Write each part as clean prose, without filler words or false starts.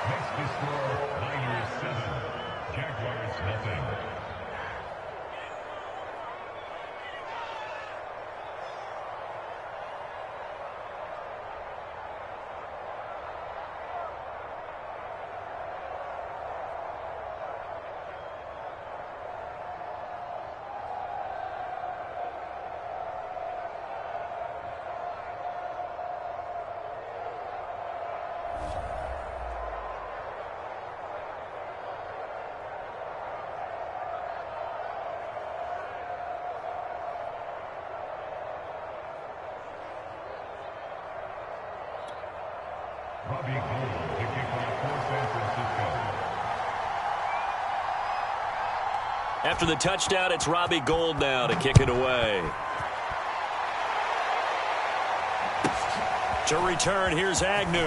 Next to score, Niners 7, Jaguars nothing. After the touchdown, it's Robbie Gould now to kick it away. To return, here's Agnew.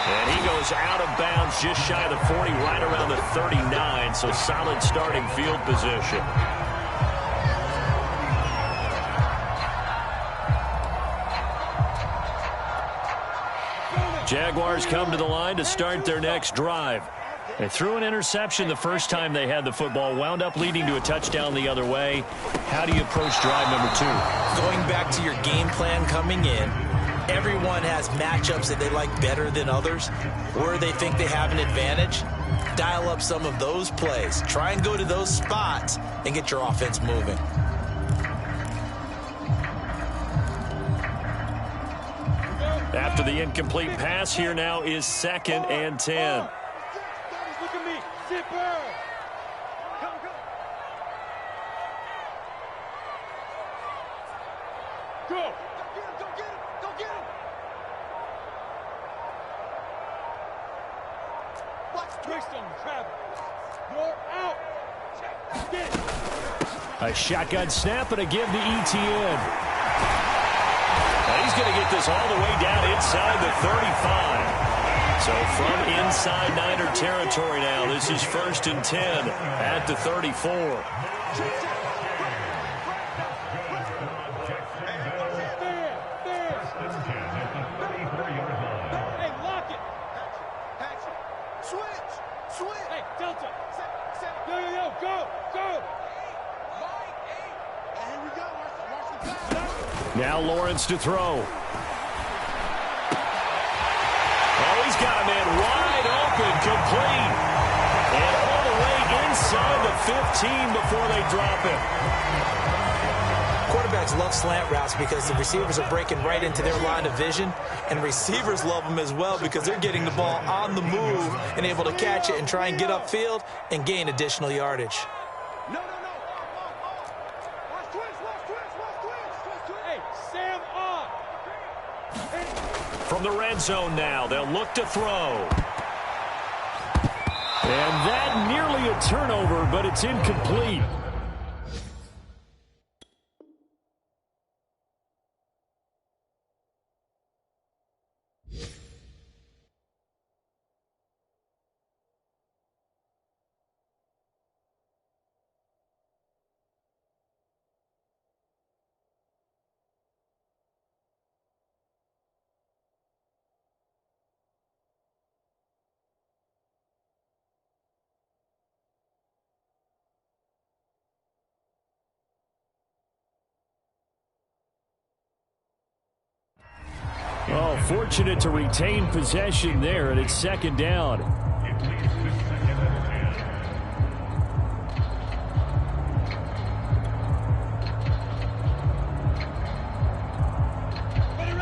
And he goes out of bounds just shy of the 40, right around the 39, so solid starting field position. Jaguars come to the line to start their next drive. They threw an interception the first time they had the football, wound up leading to a touchdown the other way. How do you approach drive number 2? Going back to your game plan coming in, everyone has matchups that they like better than others, or they think they have an advantage. Dial up some of those plays. Try and go to those spots and get your offense moving. After the incomplete pass, here now is 2nd and 10. Look at me, zipper. Go, go. Go. Go get him, go get him, go get him. Watch twist on him, Travis. You're out. Get it. A shotgun snap and a give to ETN. He's going to get this all the way down inside the 35. So from inside Niner territory now, this is 1st and 10 at the 34. Hey, lock it. Switch. Hey, Delta. Yo, go. Here we go. Watch the pass. Now Lawrence to throw. He's got a man wide open, complete. And all the way inside the 15 before they drop him. Quarterbacks love slant routes because the receivers are breaking right into their line of vision, and receivers love them as well because they're getting the ball on the move and able to catch it and try and get upfield and gain additional yardage. No. Watch twist. Hey, Sam on. From the red zone now, they'll look to throw. And that nearly a turnover, but it's incomplete. Oh, fortunate to retain possession there, and it's 2nd down.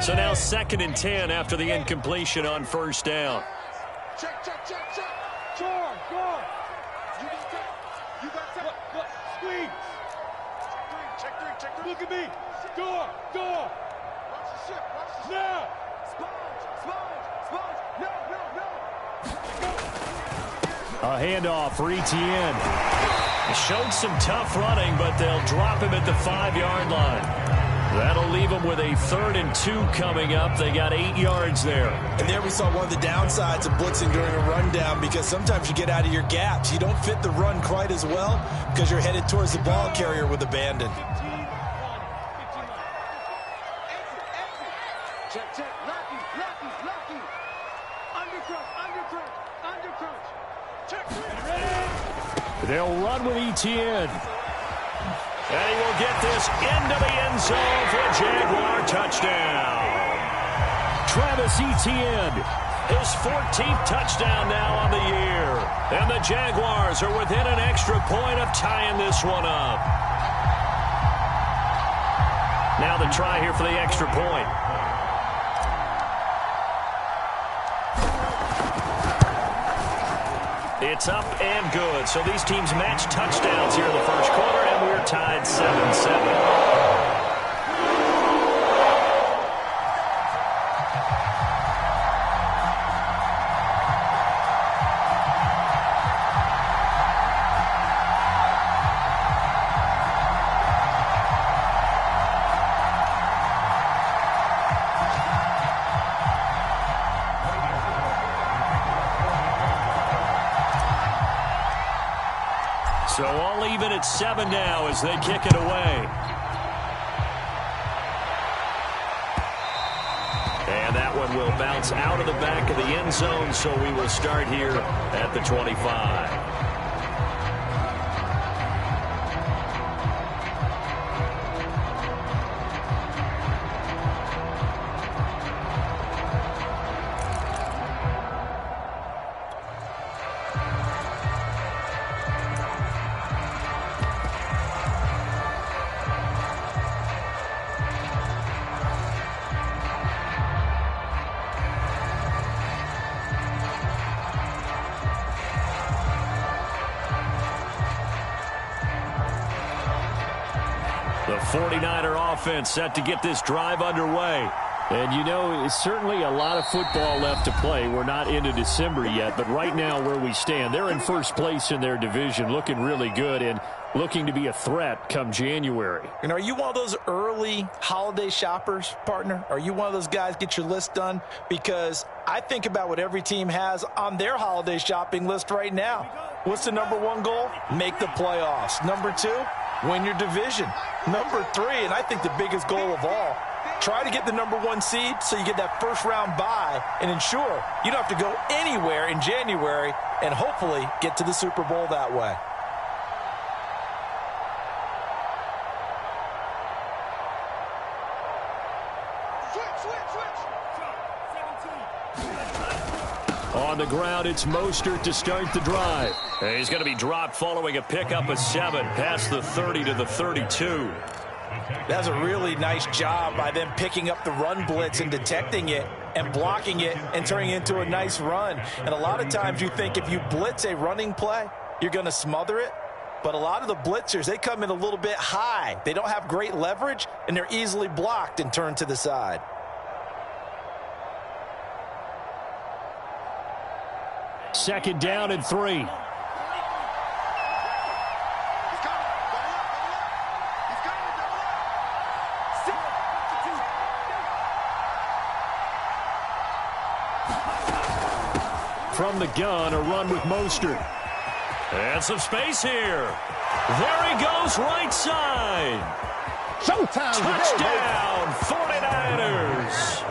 So now 2nd and 10 after the incompletion on 1st down. Check. Guard. You got that. Look. Squeeze. Check three. Look at me. Door. Watch the ship. Now. Sponge. No. A handoff for ETN. He showed some tough running, but they'll drop him at the 5-yard line. That'll leave them with a 3rd and 2 coming up. They got 8 yards there. And there we saw one of the downsides of blitzing during a rundown, because sometimes you get out of your gaps. You don't fit the run quite as well because you're headed towards the ball carrier with abandon. Check. Lock Lucky. Under crunch. Check three. They'll run with ETN. And he will get this into the end zone for a Jaguar touchdown. Travis Etienne, his 14th touchdown now on the year. And the Jaguars are within an extra point of tying this one up. Now the try here for the extra point. It's up and good. So these teams match touchdowns here in the first quarter, and we're tied 7-7. So all even at 7 now as they kick it away. And that one will bounce out of the back of the end zone, so we will start here at the 25. The 49er offense set to get this drive underway. And, you know, it's certainly a lot of football left to play. We're not into December yet, but right now where we stand, they're in first place in their division, looking really good and looking to be a threat come January. And are you one of those early holiday shoppers, partner? Are you one of those guys get your list done? Because I think about what every team has on their holiday shopping list right now. What's the number one goal? Make the playoffs. Number two, win your division. Number three, and I think the biggest goal of all, try to get the number one seed so you get that first round bye and ensure you don't have to go anywhere in January and hopefully get to the Super Bowl that way. On the ground, it's Mostert to start the drive. And he's going to be dropped following a pickup of 7 past the 30 to the 32. That's a really nice job by them picking up the run blitz and detecting it and blocking it and turning it into a nice run. And a lot of times you think if you blitz a running play, you're going to smother it. But a lot of the blitzers, they come in a little bit high. They don't have great leverage, and they're easily blocked and turned to the side. Second down and 3. From the gun, a run with Mostert. And some space here. There he goes, right side. Showtime. Touchdown, 49ers.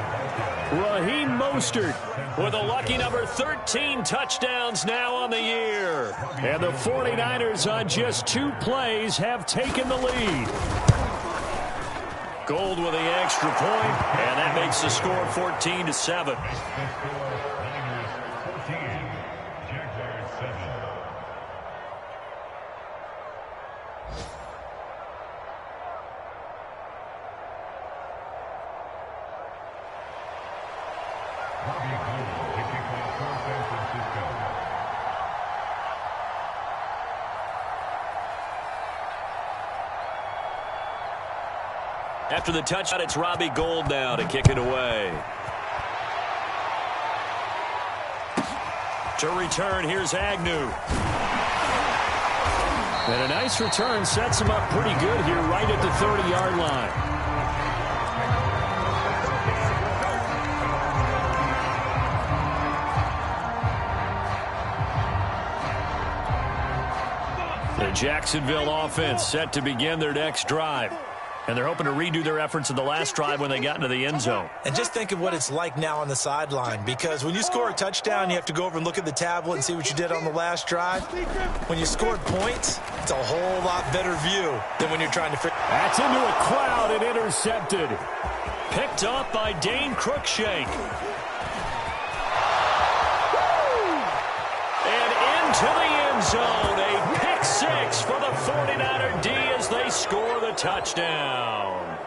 Raheem Mostert with a lucky number 13 touchdowns now on the year. And the 49ers on just 2 plays have taken the lead. Gold with the extra point, and that makes the score 14-7. After the touchdown, it's Robbie Gould now to kick it away. To return, here's Agnew. And a nice return sets him up pretty good here right at the 30-yard line. The Jacksonville offense set to begin their next drive. And they're hoping to redo their efforts in the last drive when they got into the end zone. And just think of what it's like now on the sideline, because when you score a touchdown, you have to go over and look at the tablet and see what you did on the last drive. When you scored points, it's a whole lot better view than when you're trying to figure. That's into a crowd and intercepted. Picked up by Dane Cruikshank. And into the end zone. A pick six for the 49er D as they score the touchdown.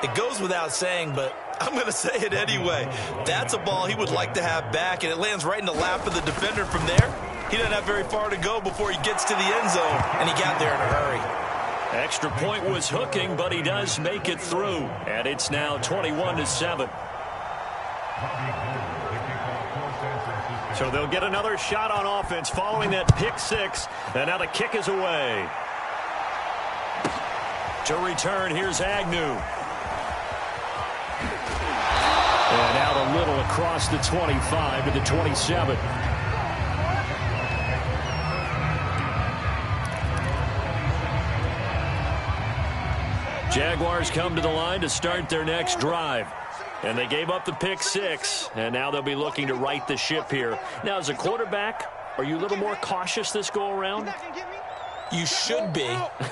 It goes without saying, but I'm going to say it anyway. That's a ball he would like to have back, and it lands right in the lap of the defender from there. He doesn't have very far to go before he gets to the end zone, and he got there in a hurry. Extra point was hooking, but he does make it through, and it's now 21-7. So they'll get another shot on offense following that pick six, and now the kick is away. To return, here's Agnew. And out a little across the 25 to the 27. Jaguars come to the line to start their next drive. And they gave up the pick six, and now they'll be looking to right the ship here. Now, as a quarterback, are you a little more cautious this go-around? You should be,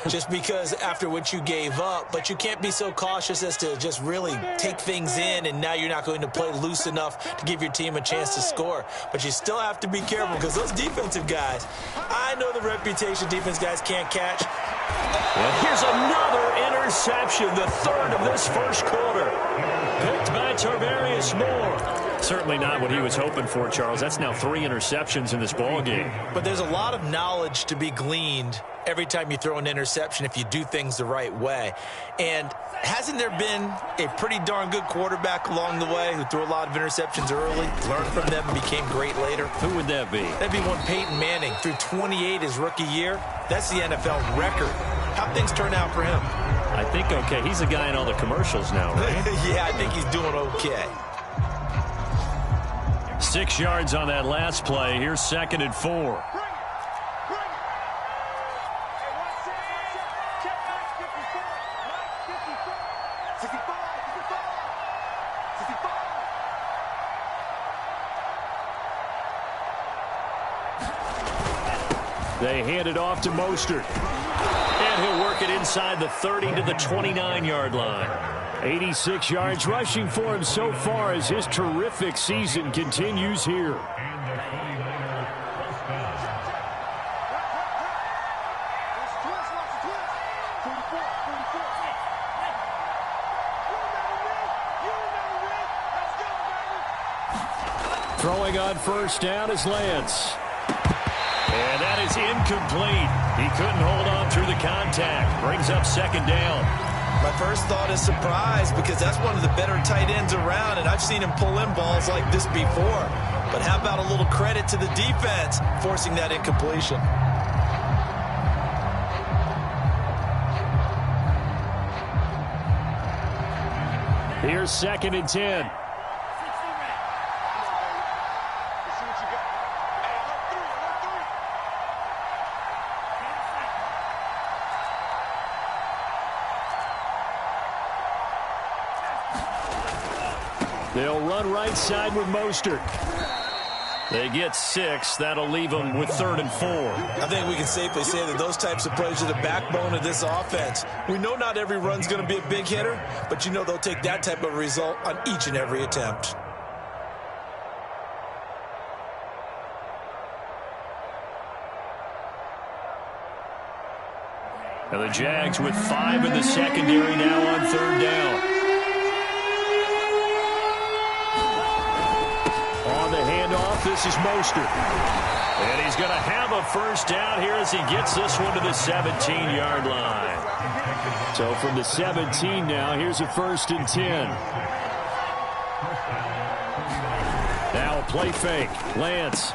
just because after what you gave up, but you can't be so cautious as to just really take things in, and now you're not going to play loose enough to give your team a chance to score. But you still have to be careful, because those defensive guys, I know the reputation defense guys can't catch. And here's another interception, the third of this first quarter. Picked by Tarvarius Moore. Certainly not what he was hoping for, Charles. That's now 3 interceptions in this ballgame. But there's a lot of knowledge to be gleaned every time you throw an interception if you do things the right way. And hasn't there been a pretty darn good quarterback along the way who threw a lot of interceptions early, learned from them, and became great later? Who would that be? That'd be one Peyton Manning. Threw 28 his rookie year. That's the NFL record. How'd things turn out for him? I think okay. He's a guy in all the commercials now, right? Yeah, I think he's doing okay. 6 yards on that last play. Here's 2nd and 4. They hand it off to Mostert. And he'll work it inside the 30 to the 29-yard line. 86 yards rushing for him so far as his terrific season continues here. Throwing on first down is Lance. And that is incomplete. He couldn't hold on through the contact. Brings up 2nd down. My first thought is surprise, because that's one of the better tight ends around, and I've seen him pull in balls like this before. But how about a little credit to the defense forcing that incompletion? Here's 2nd and 10. They'll run right side with Mostert. They get 6. That'll leave them with 3rd and 4. I think we can safely say that those types of plays are the backbone of this offense. We know not every run's going to be a big hitter, but you know they'll take that type of result on each and every attempt. And the Jags with 5 in the secondary now on 3rd down. On the handoff, this is Mostert. And he's going to have a first down here as he gets this one to the 17-yard line. So from the 17 now, here's a 1st and 10. Now a play fake. Lance.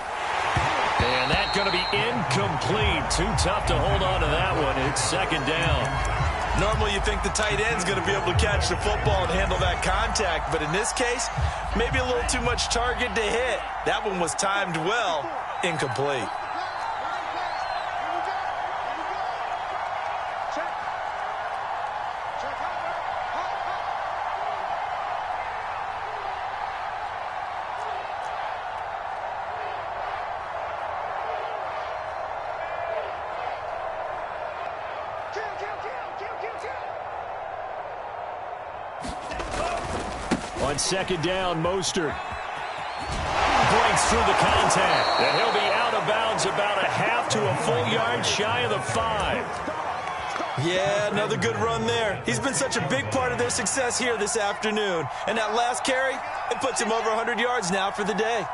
And that's going to be incomplete. Too tough to hold on to that one. It's 2nd down. Normally you think the tight end's going to be able to catch the football and handle that contact, but in this case, maybe a little too much target to hit. That one was timed well. Incomplete. On second down, Mostert breaks through the contact, and he'll be out of bounds about a half to a full yard shy of the 5. Yeah, another good run there. He's been such a big part of their success here this afternoon. And that last carry, it puts him over 100 yards now for the day.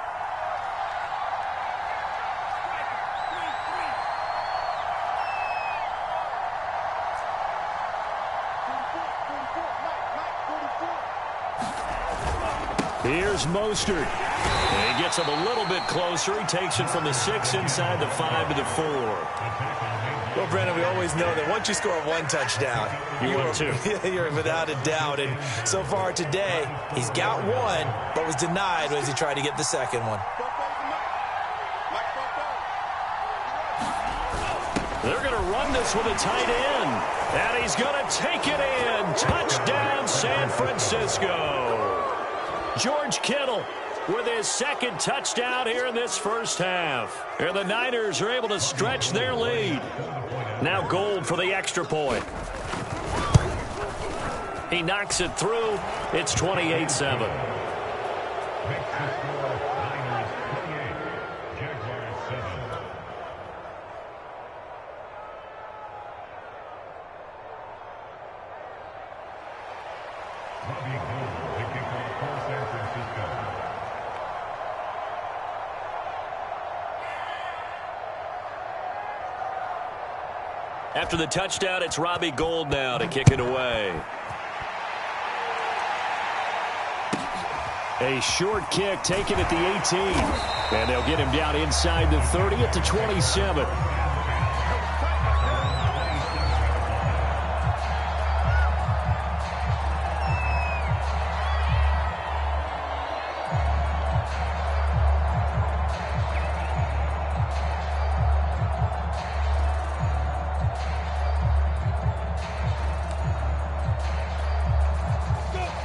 Here's Mostert. And he gets him a little bit closer. He takes it from the 6 inside the 5 to the 4. Well, Brandon, we always know that once you score one touchdown, you're without a doubt. And so far today, he's got one, but was denied as he tried to get the second one. They're going to run this with a tight end. And he's going to take it in. Touchdown, San Francisco. George Kittle with his second touchdown here in this first half. And the Niners are able to stretch their lead. Now Gold for the extra point. He knocks it through. It's 28-7. After the touchdown, it's Robbie Gould now to kick it away. A short kick taken at the 18. And they'll get him down inside the 30 at the 27.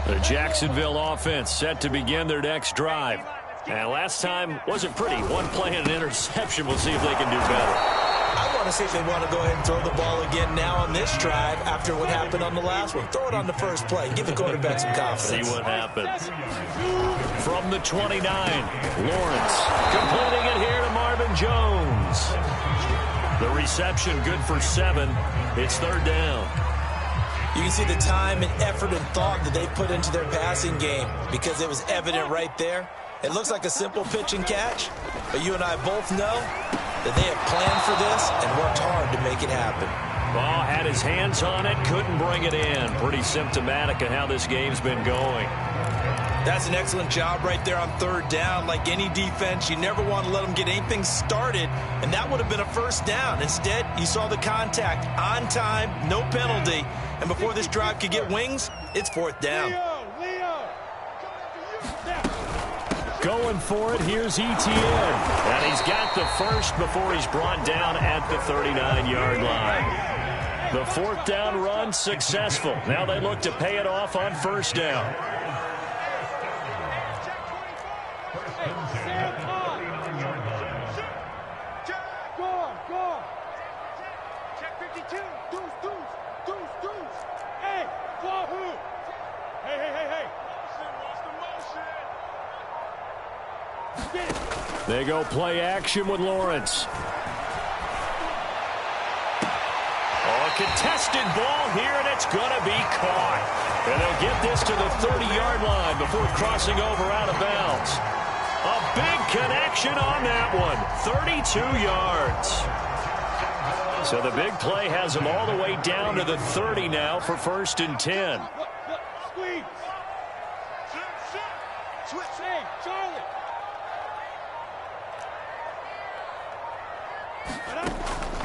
The Jacksonville offense set to begin their next drive. And last time wasn't pretty. One play and an interception. We'll see if they can do better. I want to see if they want to go ahead and throw the ball again now on this drive after what happened on the last one. Throw it on the first play. Give the quarterback some confidence. See what happens. From the 29, Lawrence completing it here to Marvin Jones. The reception good for 7. It's third down. You can see the time and effort and thought that they put into their passing game because it was evident right there. It looks like a simple pitch and catch, but you and I both know that they have planned for this and worked hard to make it happen. Ball had his hands on it, couldn't bring it in. Pretty symptomatic of how this game's been going. That's an excellent job right there on third down. Like any defense, you never want to let them get anything started, and that would have been a first down. Instead, you saw the contact on time, no penalty, and before this drive could get wings, it's fourth down. Going for it, here's Etienne. And he's got the first before he's brought down at the 39-yard line. The fourth down run successful. Now they look to pay it off on first down. They go play action with Lawrence. Oh, a contested ball here, and it's going to be caught. And they'll get this to the 30-yard line before crossing over out of bounds. A big connection on that one, 32 yards. So the big play has them all the way down to the 30 now for first and 10.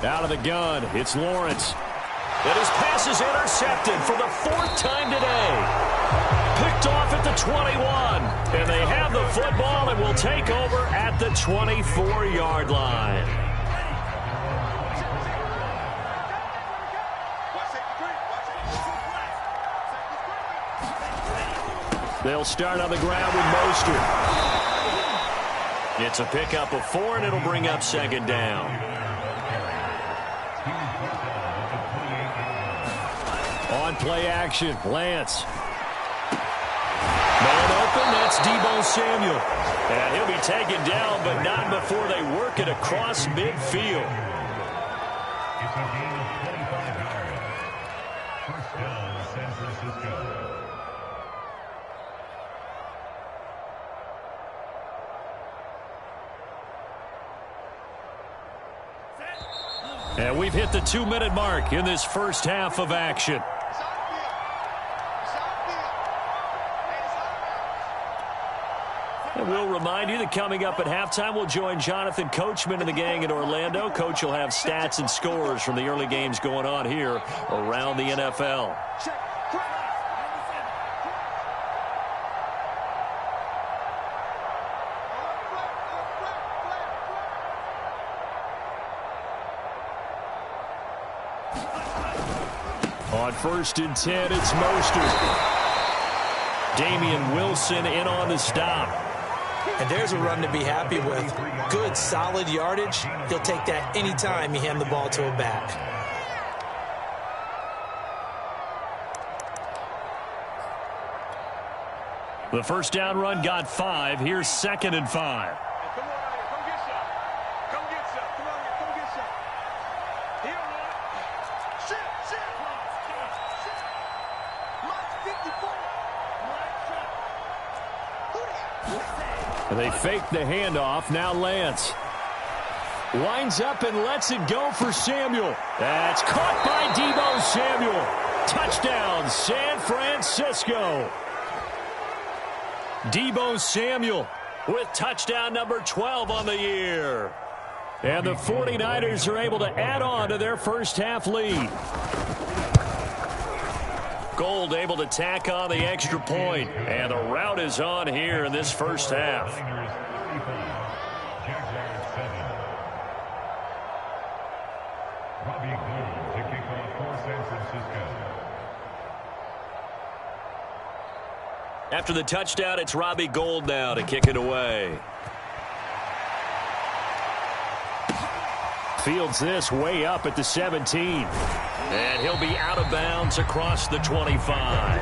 Out of the gun, it's Lawrence. And his pass is intercepted for the 4th time today. Picked off at the 21. And they have the football and will take over at the 24-yard line. They'll start on the ground with Mostert. It's a pickup of 4, and it'll bring up second down. On play action, Lance. Man open, that's Deebo Samuel. And he'll be taken down, but not before they work it across midfield. It's a gain of 25 yards. First down, San Francisco. And we've hit the 2-minute mark in this first half of action. And we'll remind you that coming up at halftime, we'll join Jonathan Coachman and the gang in Orlando. Coach will have stats and scores from the early games going on here around the NFL. On 1st and 10, it's Mostert. Damian Wilson in on the stop. And there's a run to be happy with. Good, solid yardage. He'll take that anytime you hand the ball to a back. The first down run got 5. Here's 2nd and 5. Come on, come get some. Come get some. Come on, come get some. He don't want it. Shit. And they fake the handoff. Now Lance winds up and lets it go for Samuel. That's caught by Deebo Samuel. Touchdown, San Francisco. Deebo Samuel with touchdown number 12 on the year. And the 49ers are able to add on to their first half lead. Gold able to tack on the extra point. And the route is on here in this first half. Robbie Gould to kick off for San Francisco. After the touchdown, it's Robbie Gould now to kick it away. Fields this way up at the 17. And he'll be out of bounds across the 25.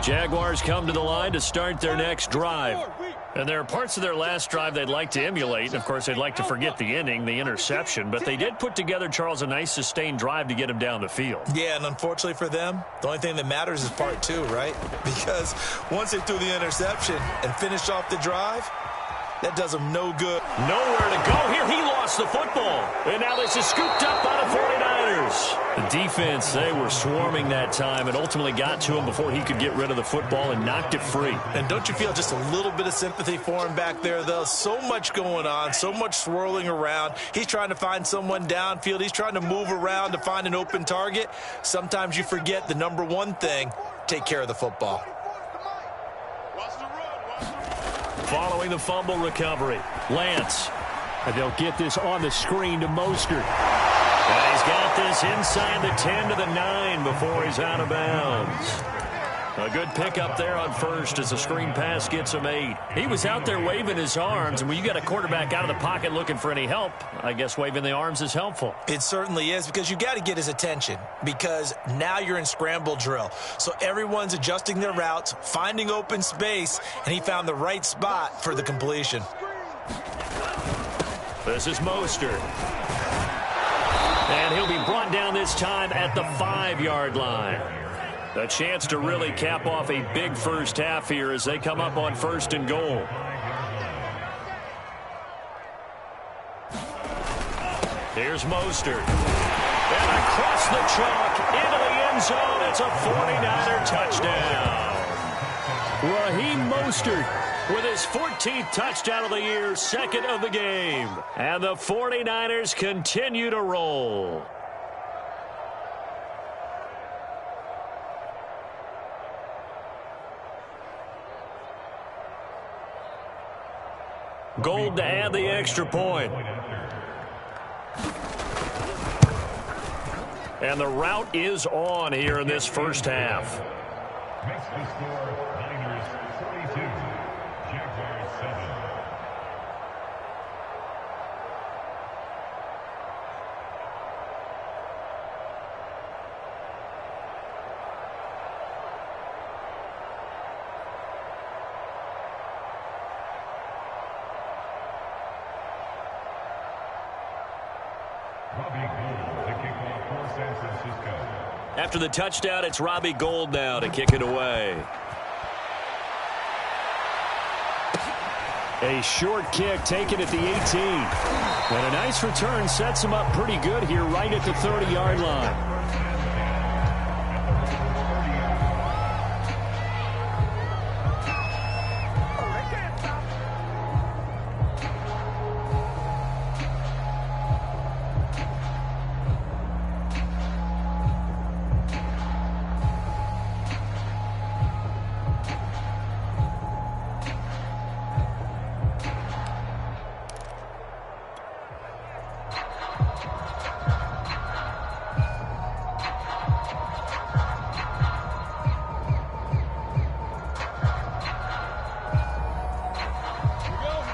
Jaguars come to the line to start their next drive. And there are parts of their last drive they'd like to emulate. And, of course, they'd like to forget the ending, the interception. But they did put together, Charles, a nice sustained drive to get him down the field. Yeah, and unfortunately for them, the only thing that matters is part 2, right? Because once they threw the interception and finished off the drive, that does them no good. Nowhere to go here. He lost the football. And now this is scooped up by the 49ers. The defense, they were swarming that time and ultimately got to him before he could get rid of the football and knocked it free. And don't you feel just a little bit of sympathy for him back there, though? So much going on, so much swirling around. He's trying to find someone downfield. He's trying to move around to find an open target. Sometimes you forget the number one thing, take care of the football. Following the fumble recovery, Lance. And they'll get this on the screen to Mostert. And he's got this inside the 10 to the 9 before he's out of bounds. A good pickup there on first as the screen pass gets him 8. He was out there waving his arms, and when you got a quarterback out of the pocket looking for any help, I guess waving the arms is helpful. It certainly is, because you got to get his attention, because now you're in scramble drill. So everyone's adjusting their routes, finding open space, and he found the right spot for the completion. This is Mostert. And he'll be brought down this time at the 5-yard line. A chance to really cap off a big first half here as they come up on 1st and goal. Here's Mostert. And across the chalk into the end zone. It's a 49er touchdown. Raheem Mostert with his 14th touchdown of the year, second of the game. And the 49ers continue to roll. Gold to add the extra point. And the route is on here in this first half. Makes the score Niners 42, Jaguars 7. After the touchdown, it's Robbie Gould now to kick it away. A short kick taken at the 18. And a nice return sets him up pretty good here right at the 30-yard line.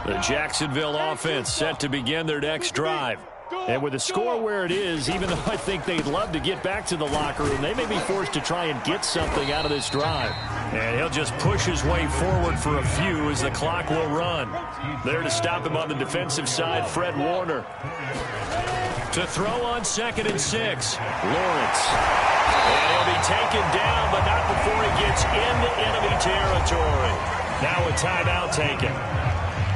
The Jacksonville offense set to begin their next drive. And with the score where it is, even though I think they'd love to get back to the locker room, they may be forced to try and get something out of this drive. And he'll just push his way forward for a few as the clock will run. There to stop him on the defensive side, Fred Warner. To throw on 2nd and 6, Lawrence. And he'll be taken down, but not before he gets into enemy territory. Now a timeout taken.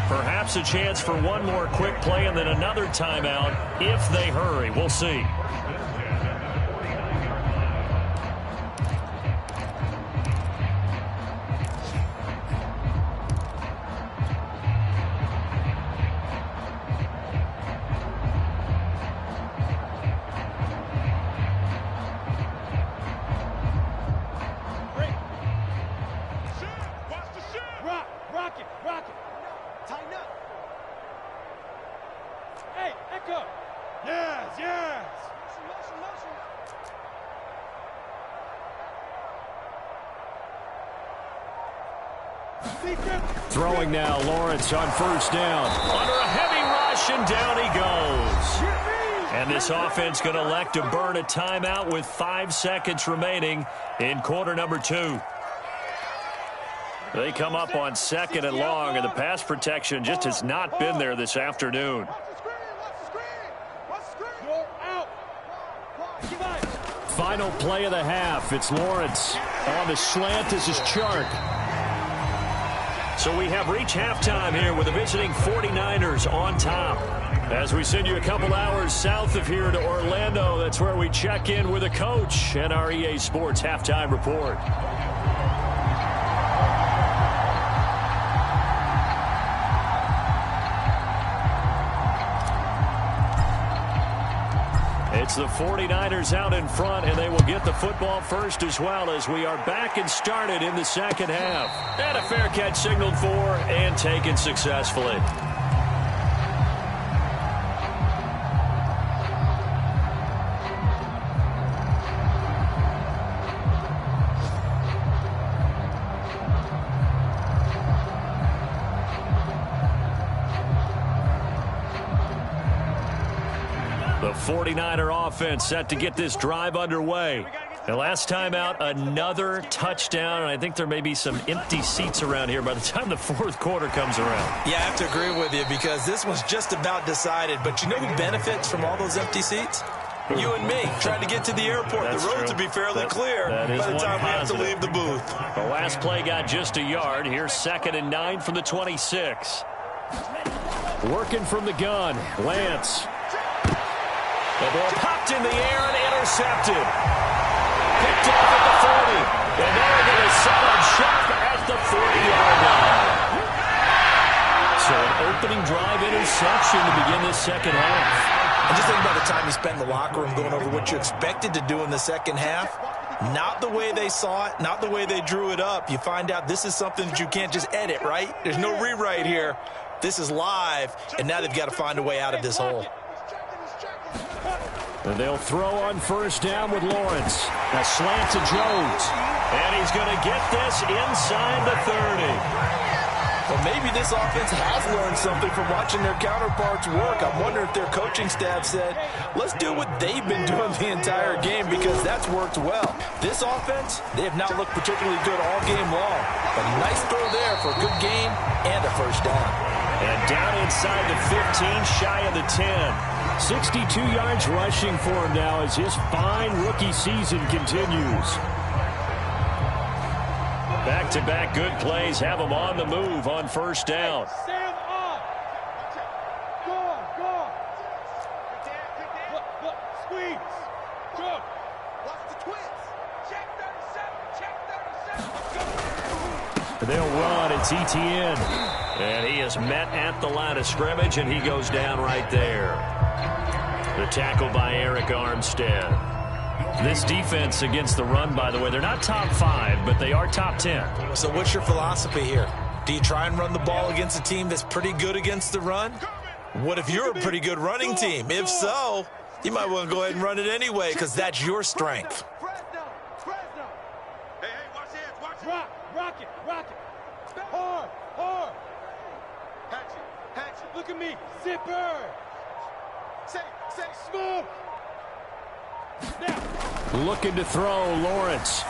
Perhaps a chance for one more quick play and then another timeout if they hurry. We'll see. Throwing now, Lawrence on 1st down. Under a heavy rush, and down he goes. And this offense going to elect to burn a timeout with 5 seconds remaining in quarter number 2. They come up on 2nd and long, and the pass protection just has not been there this afternoon. Final play of the half. It's Lawrence. On the slant, this is Chark. So we have reached halftime here with the visiting 49ers on top. As we send you a couple hours south of here to Orlando, that's where we check in with a coach and our EA Sports Halftime Report. It's the 49ers out in front, and they will get the football first as well as we are back and started in the second half. And a fair catch signaled for and taken successfully. The 49er offense set to get this drive underway. And last time out, another touchdown, and I think there may be some empty seats around here by the time the 4th quarter comes around. Yeah, I have to agree with you because this one's just about decided. But you know who benefits from all those empty seats? You and me, trying to get to the airport. That's the roads true. will be fairly clear by the time we have to leave the booth. The last play got just a yard. Here's 2nd and 9 from the 26. Working from the gun, Lance. The ball popped in the air and intercepted. Picked off at the 40. And they're going to set up shop at the 40-yard line. So an opening drive interception to begin this second half. And just think about the time you spent in the locker room going over what you expected to do in the second half. Not the way they saw it, not the way they drew it up. You find out this is something that you can't just edit, right? There's no rewrite here. This is live, and now they've got to find a way out of this hole. And they'll throw on first down with Lawrence. A slant to Jones. And he's going to get this inside the 30. Well, maybe this offense has learned something from watching their counterparts work. I wonder if their coaching staff said, let's do what they've been doing the entire game, because that's worked well. This offense, they have not looked particularly good all game long. But a nice throw there for a good gain and a first down. And down inside the 15, shy of the 10. 62 yards rushing for him now as his fine rookie season continues. Back-to-back good plays have him on the move on first down. Stand up. Go on, go on. Look, squeeze. Go. Watch the twins. Check 37, check 37. They'll run. It's ETN. And he is met at the line of scrimmage, and he goes down right there. The tackle by Eric Armstead. This defense against the run, by the way, they're not top 5, but they are top 10. So what's your philosophy here? Do you try and run the ball against a team that's pretty good against the run? What if you're a pretty good running team? If so, you might want to go ahead and run it anyway, because that's your strength. Hey, watch hands, watch it. Rock it. Hard. Hatchet. Look at me. Zipper. Say, smoke. Now. Looking to throw, Lawrence.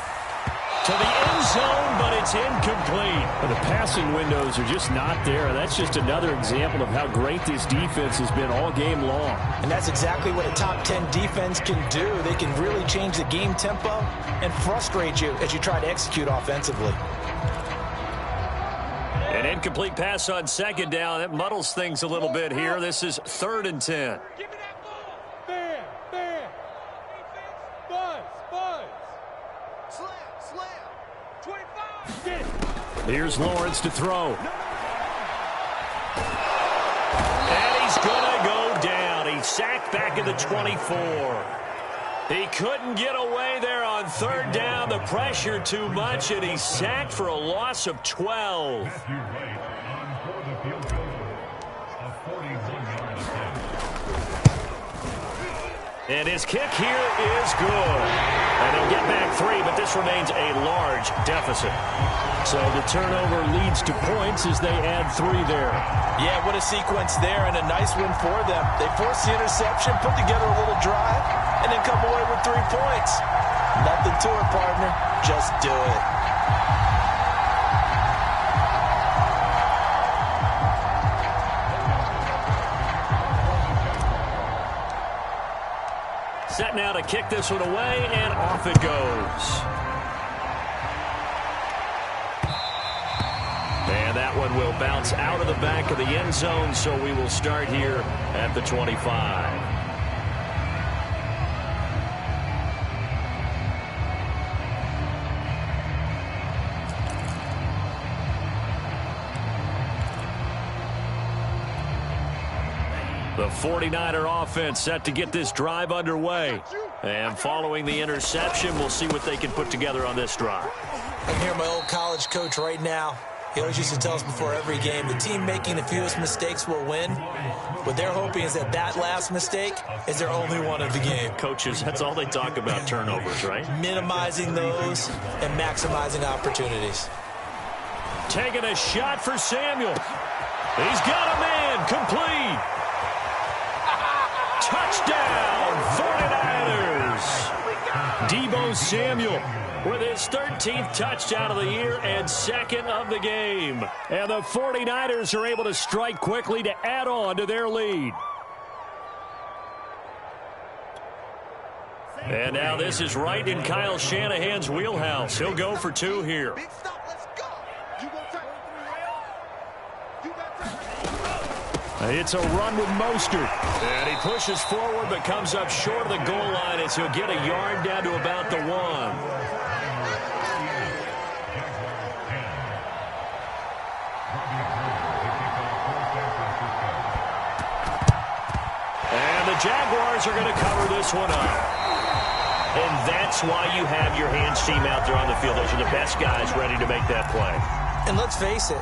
To the end zone, but it's incomplete. Well, the passing windows are just not there. That's just another example of how great this defense has been all game long. And that's exactly what a top 10 defense can do. They can really change the game tempo and frustrate you as you try to execute offensively. An incomplete pass on second down. That muddles things a little bit here. This is 3rd and 10. Give me that ball. Bam. Buzz. Slam. 25. Get it. Here's Lawrence to throw. And he's going to go down. He's sacked back at the 24. He couldn't get away there on 3rd down. The pressure too much, and he's sacked for a loss of 12. Matthew Wright on for the field goal. A 41-yard attempt. And his kick here is good. And they'll get back 3, but this remains a large deficit. So the turnover leads to points as they add 3 there. Yeah, what a sequence there, and a nice win for them. They forced the interception, put together a little drive, and then come away with 3 points. Nothing to it, partner. Just do it. Set now to kick this one away, and off it goes. And that one will bounce out of the back of the end zone, so we will start here at the 25. The 49er offense set to get this drive underway. And following the interception, we'll see what they can put together on this drive. I'm here, my old college coach right now. He always used to tell us before every game, the team making the fewest mistakes will win. What they're hoping is that last mistake is their only one of the game. Coaches, that's all they talk about, turnovers, right? Minimizing those and maximizing opportunities. Taking a shot for Samuel. He's got a man, complete. Touchdown, 49ers. Deebo Samuel with his 13th touchdown of the year and 2nd of the game. And the 49ers are able to strike quickly to add on to their lead. And now this is right in Kyle Shanahan's wheelhouse. He'll go for 2 here. It's a run with Mostert. And he pushes forward but comes up short of the goal line as he'll get a yard down to about the 1. Jaguars are going to cover this one up. And that's why you have your hands team out there on the field. Those are the best guys ready to make that play. And let's face it,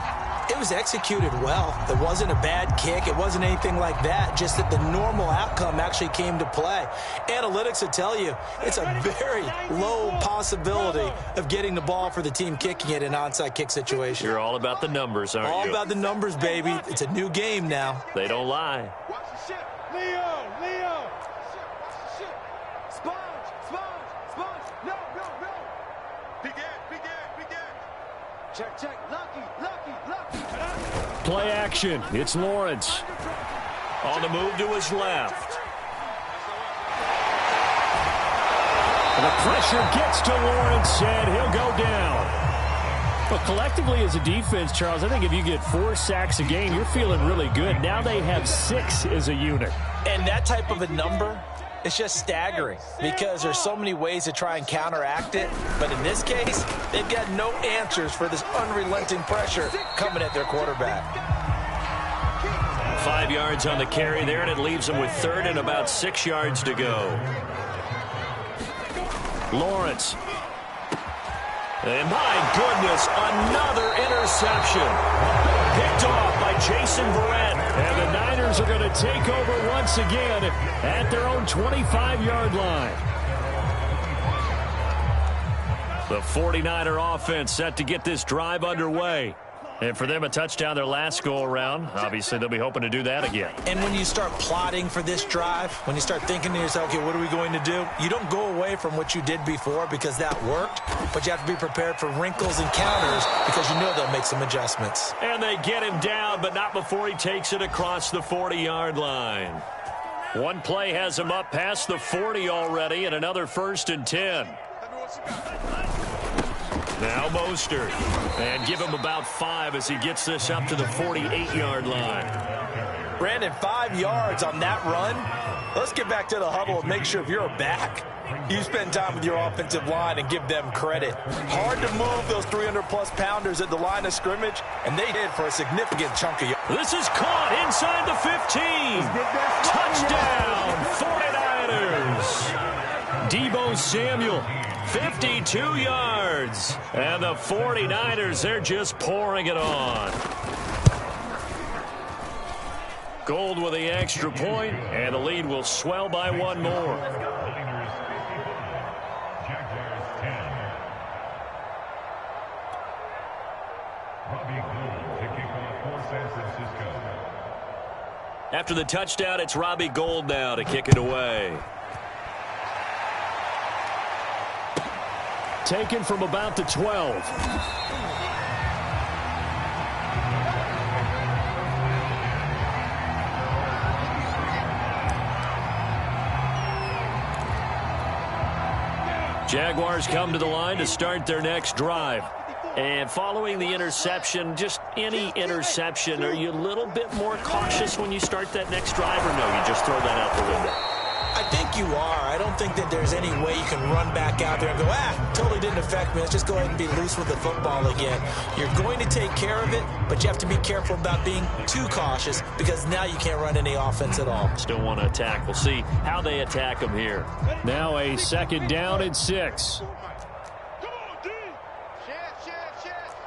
it was executed well. It wasn't a bad kick. It wasn't anything like that. Just that the normal outcome actually came to play. Analytics will tell you it's a very low possibility of getting the ball for the team kicking it in an onside kick situation. You're all about the numbers, aren't you? All about the numbers, baby. It's a new game now. They don't lie. Watch the ship. Leo, Leo. Watch the ship. Sponge, sponge, sponge. No. Begin. Check. Lucky. Play action. It's Lawrence. On the move to his left. And the pressure gets to Lawrence, and he'll go down. But collectively as a defense, Charles, I think if you get 4 sacks a game, you're feeling really good. Now they have 6 as a unit. And that type of a number, it's just staggering because there's so many ways to try and counteract it. But in this case, they've got no answers for this unrelenting pressure coming at their quarterback. 5 yards on the carry there, and it leaves them with 3rd and about 6 yards to go. Lawrence. And my goodness, another interception. Picked off by Jason Verrett. And the Niners are going to take over once again at their own 25-yard line. The 49er offense set to get this drive underway. And for them, a touchdown their last go-around. Obviously, they'll be hoping to do that again. And when you start plotting for this drive, when you start thinking to yourself, okay, what are we going to do? You don't go away from what you did before because that worked, but you have to be prepared for wrinkles and counters because you know they'll make some adjustments. And they get him down, but not before he takes it across the 40-yard line. One play has him up past the 40 already, and another 1st and 10. Now Mostert, and give him about 5 as he gets this up to the 48-yard line. Brandon, 5 yards on that run. Let's get back to the huddle and make sure if you're a back, you spend time with your offensive line and give them credit. Hard to move those 300-plus pounders at the line of scrimmage, and they hit for a significant chunk of yards. This is caught inside the 15. Touchdown, 49ers. Deebo Samuel. 52 yards. And the 49ers, they're just pouring it on. Gold with the extra point, and the lead will swell by 1 more. Jaguars 10. Robbie Gould to kick off for San Francisco. After the touchdown, it's Robbie Gould now to kick it away. Taken from about the 12. Jaguars come to the line to start their next drive. And following the interception, just any interception, are you a little bit more cautious when you start that next drive, or no, you just throw that out the window? I think you are. I don't think that there's any way you can run back out there and go, totally didn't affect me. Let's just go ahead and be loose with the football again. You're going to take care of it, but you have to be careful about being too cautious because now you can't run any offense at all. Still want to attack. We'll see how they attack them here. Now a 2nd down and 6. Come on, D. Shit.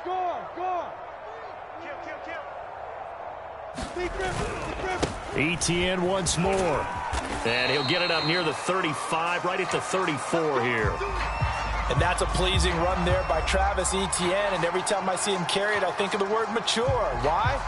Score. Kill. ETN once more. And he'll get it up near the 35, right at the 34 here. And that's a pleasing run there by Travis Etienne. And every time I see him carry it, I think of the word mature. Why?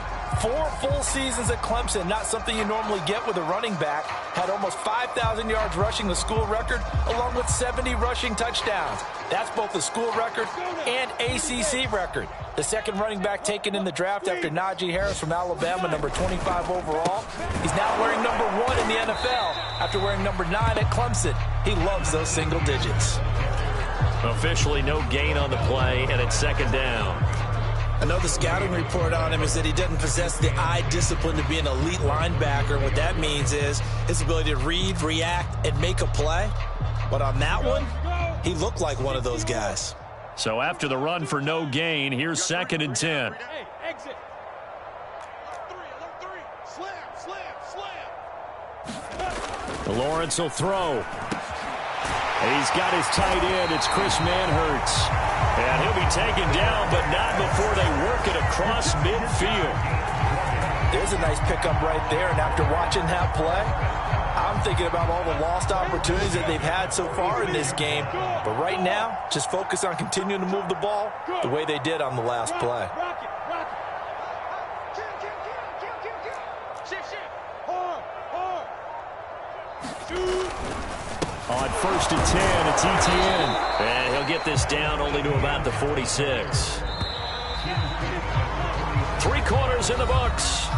4 full seasons at Clemson, not something you normally get with a running back. Had almost 5,000 yards rushing, the school record, along with 70 rushing touchdowns. That's both the school record and ACC record. The 2nd running back taken in the draft after Najee Harris from Alabama, number 25 overall. He's now wearing number 1 in the NFL after wearing number 9 at Clemson. He loves those single digits. Officially no gain on the play, and it's 2nd down. I know the scouting report on him is that he doesn't possess the eye discipline to be an elite linebacker. And what that means is his ability to read, react, and make a play. But on that one, he looked like one of those guys. So after the run for no gain, here's 2nd and 10. Hey, exit. Alert 3. Slam. Lawrence will throw. He's got his tight end. It's Chris Manhertz. And he'll be taken down, but not before they work it across midfield. There's a nice pickup right there, and after watching that play, I'm thinking about all the lost opportunities that they've had so far in this game. But right now, just focus on continuing to move the ball the way they did on the last play. On 1st and 10, it's ETN. And he'll get this down only to about the 46. 3 quarters in the books.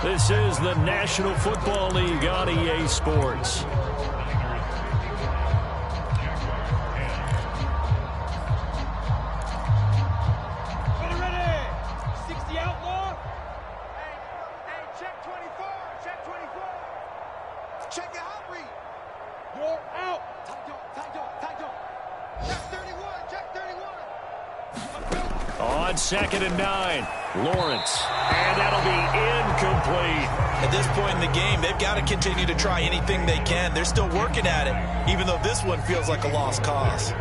This is the National Football League on EA Sports. Ready? 60 outlaw. Hey, check 24. Check 24. Check your out read. You're out. Tight dog. Check 31. Check 31. On 2nd and 9, Lawrence. And that'll be incomplete. At this point in the game, they've got to continue to try anything they can. They're still working at it, even though this one feels like a lost cause.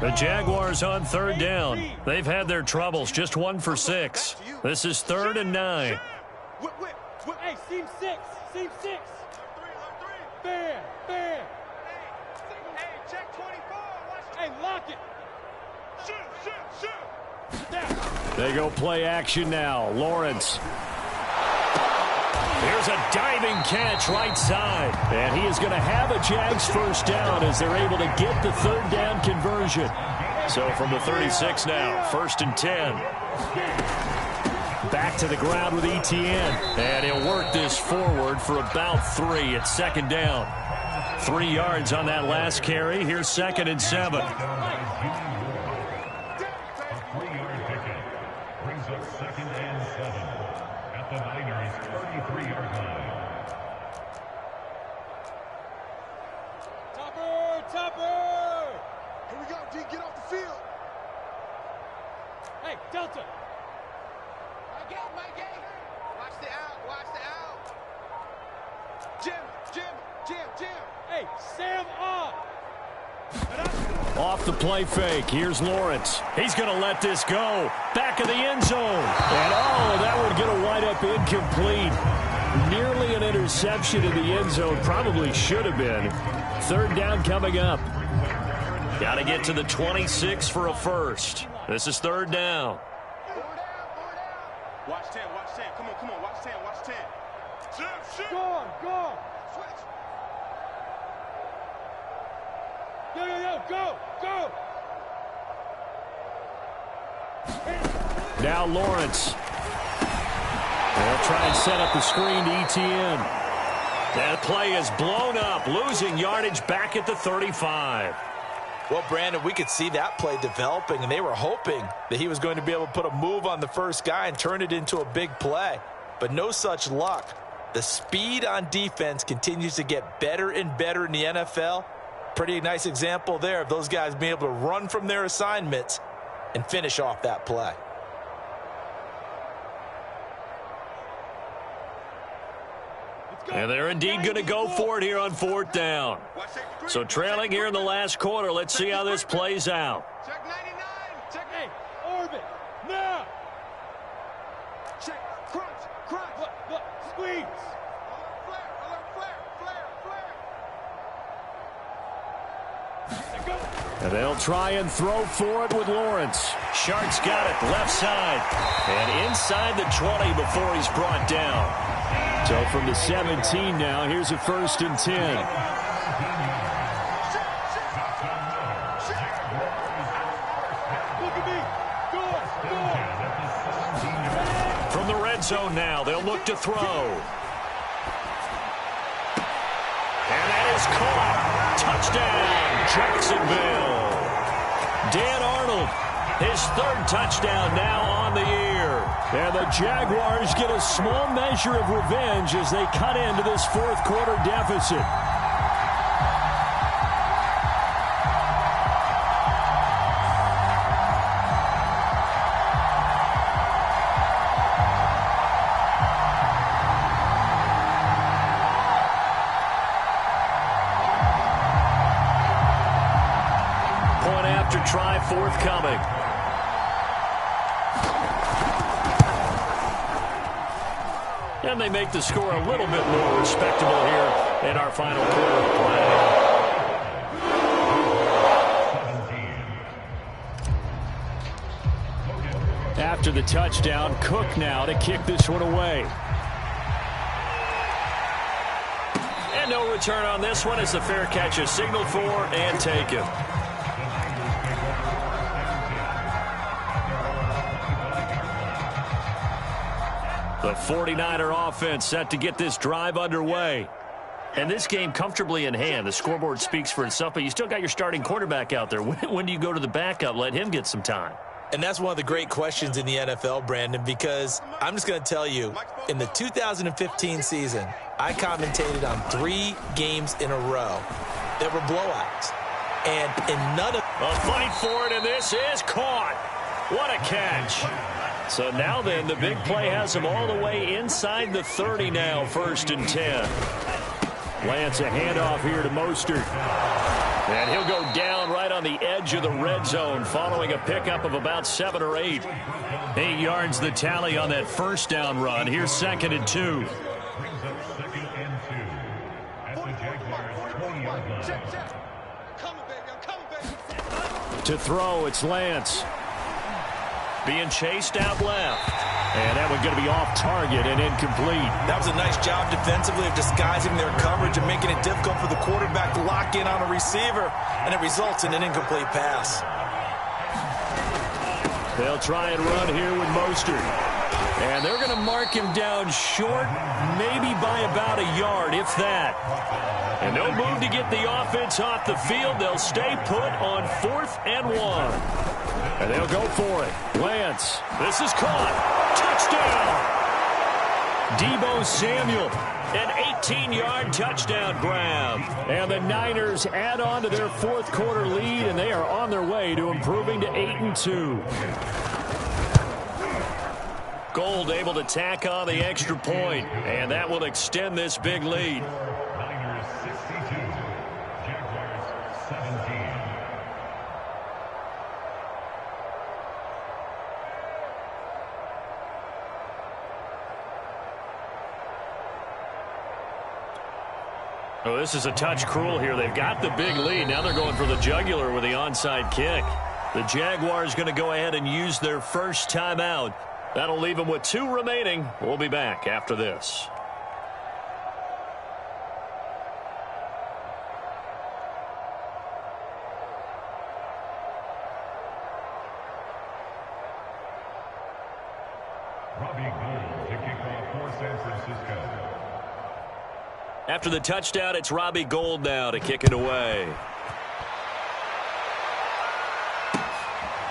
The Jaguars on 3rd down. They've had their troubles, just 1 for 6. This is 3rd and 9. Whip. Hey, seam 6. Bam. Hey, check 24. Hey, lock it. Shoot. Down. They go play action now. Lawrence. Here's a diving catch right side. And he is going to have a Jags first down as they're able to get the 3rd down conversion. So from the 36 now, 1st and 10. Back to the ground with ETN. And he'll work this forward for about 3 at 2nd down. 3 yards on that last carry. Here's 2nd and 7. A 3-yard pickup brings up 2nd and 7 at the Niners' 33-yard line. Topper. Here we go, D. Get off the field. Hey, Delta. My game. Watch the out. Jim. Hey, Sam on. Off the play fake. Here's Lawrence. He's going to let this go. Back of the end zone. And that one going to wind up incomplete. Nearly an interception in the end zone. Probably should have been. 3rd down coming up. Got to get to the 26 for a first. This is 3rd down. Watch 10. Come on. Watch 10. Shoot. Go. Switch. Yo, go. Now Lawrence. They'll try and set up the screen to ETN. That play is blown up, losing yardage back at the 35. Well, Brandon, we could see that play developing, and they were hoping that he was going to be able to put a move on the first guy and turn it into a big play. But no such luck. The speed on defense continues to get better and better in the NFL. Pretty nice example there of those guys being able to run from their assignments and finish off that play. And they're indeed going to go for it here on 4th down. So trailing here in the last quarter. Let's see how this plays out. Check 99. Check 8. Orbit. Now. Check. Crunch. Look. Squeeze. Alert flare. And they'll try and throw for it with Lawrence. Shark's got it left side. And inside the 20 before he's brought down. So from the 17 now, here's a 1st and 10. From the red zone now, they'll look to throw. And that is caught. Touchdown, Jacksonville. Dan Arnold, his 3rd touchdown now on the year. And the Jaguars get a small measure of revenge as they cut into this 4th quarter deficit. extra try forthcoming. And they make the score a little bit more respectable here in our final quarter of play. After the touchdown, Cook now to kick this one away. And no return on this one as the fair catch is signaled for and taken. The 49er offense set to get this drive underway. And this game comfortably in hand. The scoreboard speaks for itself, but you still got your starting quarterback out there. When do you go to the backup? Let him get some time. And that's one of the great questions in the NFL, Brandon, because I'm just going to tell you, in the 2015 season, I commentated on 3 games in a row that were blowouts. And in none of... A fight for it, and this is caught. What a catch. So now then, the big play has him all the way inside the 30 now, 1st and 10. Lance, a handoff here to Mostert. And he'll go down right on the edge of the red zone following a pickup of about 7 or 8. 8 yards the tally on that first down run. Here's 2nd and 2. Brings up 2nd and 2 at the Jaguars' 20-yard line. To throw, it's Lance. Being chased out left. And that one going to be off target and incomplete. That was a nice job defensively of disguising their coverage and making it difficult for the quarterback to lock in on a receiver. And it results in an incomplete pass. They'll try and run here with Mostert. And they're going to mark him down short, maybe by about a yard, if that. And no move to get the offense off the field. They'll stay put on 4th and 1. And they'll go for it. Lance, this is caught. Touchdown! Deebo Samuel, an 18-yard touchdown grab. And the Niners add on to their 4th quarter lead, and they are on their way to improving to 8-2. Gold able to tack on the extra point, and that will extend this big lead. Niners 62, Jaguars 17. Oh, this is a touch cruel here. They've got the big lead. Now they're going for the jugular with the onside kick. The Jaguars going to go ahead and use their first timeout. That'll leave them with 2 remaining. We'll be back after this. Robbie Gould to kick off for San Francisco. After the touchdown, it's Robbie Gould now to kick it away.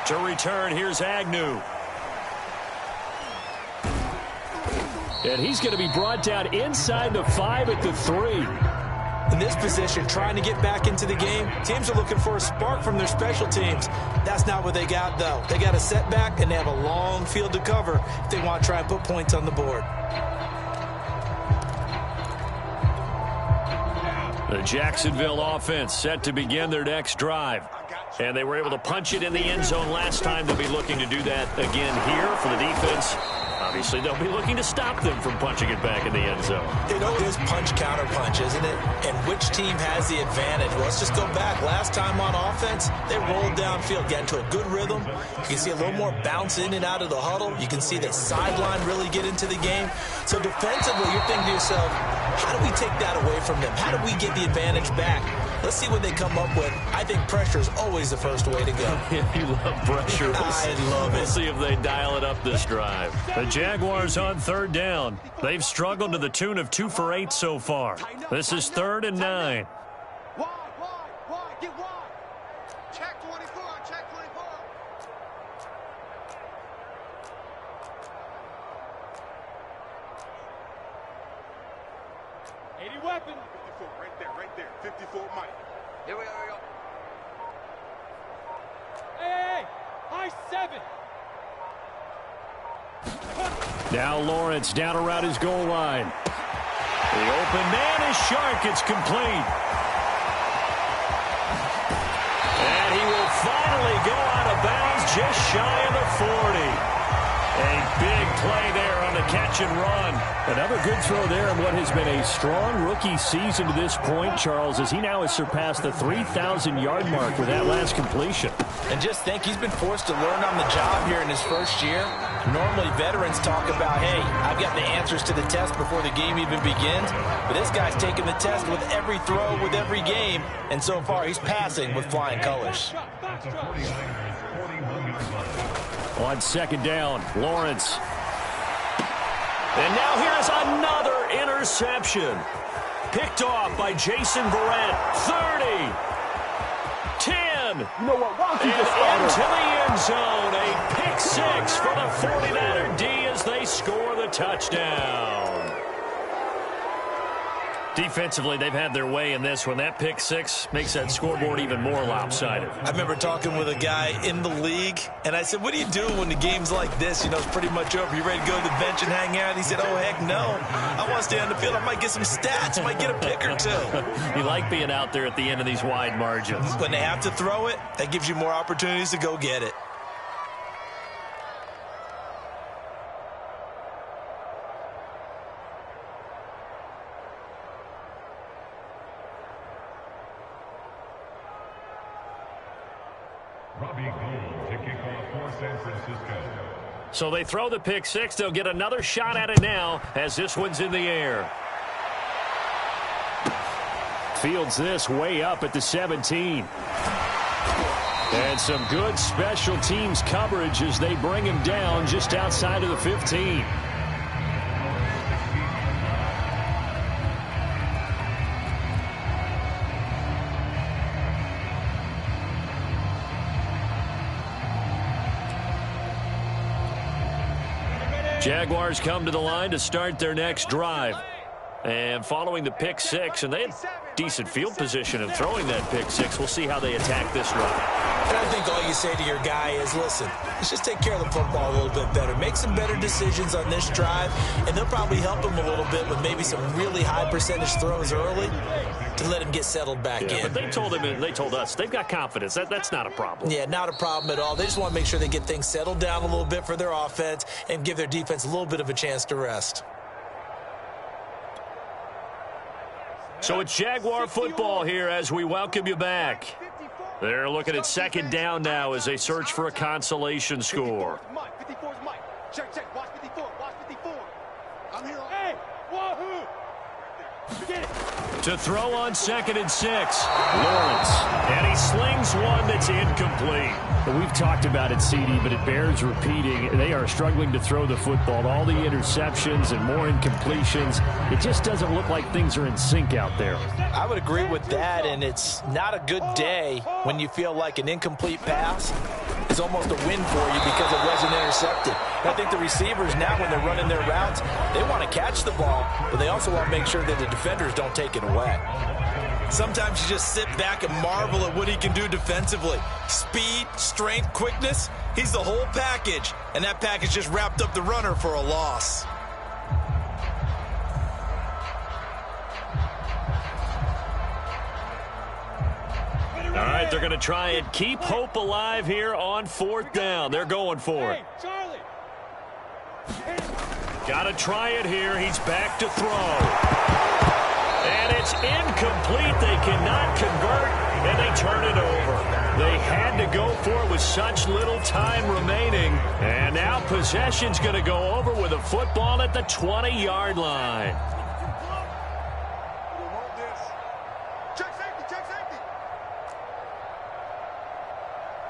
To return, here's Agnew. And he's going to be brought down inside the 5 at the 3. In this position, trying to get back into the game, teams are looking for a spark from their special teams. That's not what they got, though. They got a setback, and they have a long field to cover if they want to try and put points on the board. The Jacksonville offense set to begin their next drive. And they were able to punch it in the end zone last time. They'll be looking to do that again here for the defense. Obviously, they'll be looking to stop them from punching it back in the end zone. It is punch-counter-punch, isn't it? And which team has the advantage? Well, let's just go back. Last time on offense, they rolled downfield, got into a good rhythm. You can see a little more bounce in and out of the huddle. You can see the sideline really get into the game. So defensively, you're thinking to yourself, how do we take that away from them? How do we get the advantage back? Let's see what they come up with. I think pressure is always the first way to go. You love pressure. I love it. We'll see if they dial it up this drive. The Jaguars on 3rd down. They've struggled to the tune of 2 for 8 so far. This is 3rd and 9. Wide, get wide. Check 24, check 24. 80 weapon. 54, right there. 54, Mike. Here we go. Hey, high 7. Now Lawrence down around his goal line. The open man is Shark. It's complete. And he will fire finally go out of bounds just shy of the 40. A big play there on the catch and run. Another good throw there in what has been a strong rookie season to this point, Charles, as he now has surpassed the 3,000-yard mark with that last completion. And just think, he's been forced to learn on the job here in his first year. Normally, veterans talk about, hey, I've got the answers to the test before the game even begins. But this guy's taking the test with every throw, with every game. And so far, he's passing with flying colors. That's a 49ers 41-yard line. On second down, Lawrence. And now here's another interception. Picked off by Jason Verrett. 30. 10. You know what? Why don't you just and into the end zone. A pick six for the 49er D as they score the touchdown. Defensively, they've had their way in this one. That pick six makes that scoreboard even more lopsided. I remember talking with a guy in the league, and I said, what do you do when the game's like this? You know, it's pretty much over. You ready to go to the bench and hang out? He said, oh, heck no. I want to stay on the field. I might get some stats. Might get a pick or two. You like being out there at the end of these wide margins. When they have to throw it, that gives you more opportunities to go get it. So they throw the pick six. They'll get another shot at it now as this one's in the air. Fields this way up at the 17. And some good special teams coverage as they bring him down just outside of the 15. Jaguars come to the line to start their next drive. And following the pick six, and they had decent field position in throwing that pick six. We'll see how they attack this run. And I think all you say to your guy is, listen, let's just take care of the football a little bit better. Make some better decisions on this drive, and they'll probably help him a little bit with maybe some really high percentage throws early to let him get settled back in. But they told him, and they told us, they've got confidence. That's not a problem. Yeah, not a problem at all. They just want to make sure they get things settled down a little bit for their offense and give their defense a little bit of a chance to rest. So it's Jaguar football here as we welcome you back. They're looking at second down now as they search for a consolation score. 54's Mike. Check. Watch 54. Watch 54. I'm here. Hey, wahoo! Get it. To throw on 2nd and 6. Lawrence. And he slings one that's incomplete. We've talked about it, CD, but it bears repeating. They are struggling to throw the football. All the interceptions and more incompletions. It just doesn't look like things are in sync out there. I would agree with that, and it's not a good day when you feel like an incomplete pass is almost a win for you because it wasn't intercepted. I think the receivers now, when they're running their routes, they want to catch the ball, but they also want to make sure that the defenders don't take it away. Sometimes you just sit back and marvel at what he can do defensively. Speed, strength, quickness, he's the whole package, and that package just wrapped up the runner for a loss. All right, they're going to try and keep hope alive here on 4th down. They're going for it. Got to try it here. He's back to throw. And it's incomplete. They cannot convert, and they turn it over. They had to go for it with such little time remaining. And now possession's going to go over with a football at the 20-yard line. Check safety.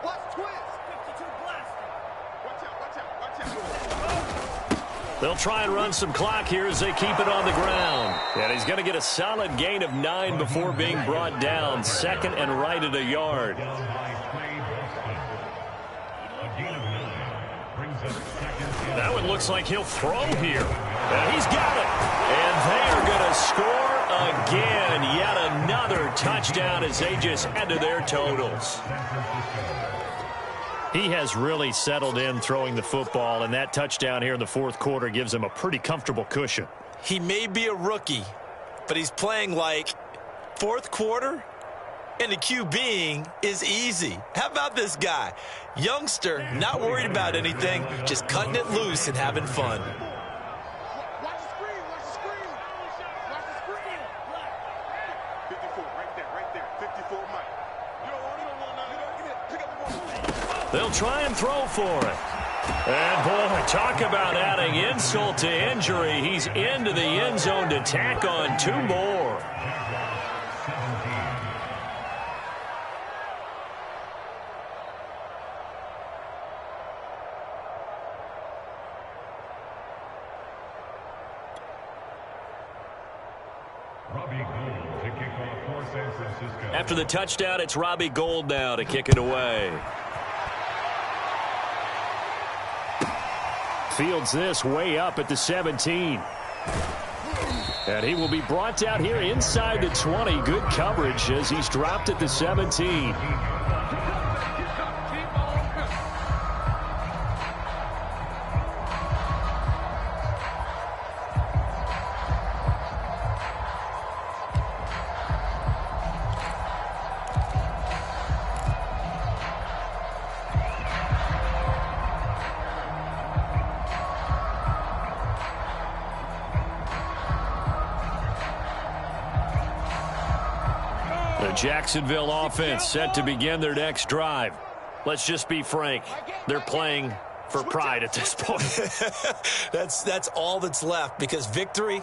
Watch twist. 52 blasting. Watch out. They'll try and run some clock here as they keep it on the ground. And he's going to get a solid gain of 9 before being brought down. 2nd and right at a yard. That one looks like he'll throw here. And he's got it. And they are going to score again. Yet another touchdown as they just add to their totals. He has really settled in throwing the football, and that touchdown here in the 4th quarter gives him a pretty comfortable cushion. He may be a rookie, but he's playing like 4th quarter. And the QBing is easy. How about this guy? Youngster, not worried about anything, just cutting it loose and having fun. Watch the screen, watch the screen. Watch the screen. 54, right there. 54, Mike. You don't want it, pick up the ball. They'll try and throw for it. And, boy, talk about adding insult to injury. He's into the end zone to tack on 2 more. After the touchdown, it's Robbie Gould now to kick it away. Fields this way up at the 17. And he will be brought down here inside the 20. Good coverage as he's dropped at the 17. The Jacksonville offense set to begin their next drive. Let's just be frank. They're playing for pride at this point. That's all that's left, because victory,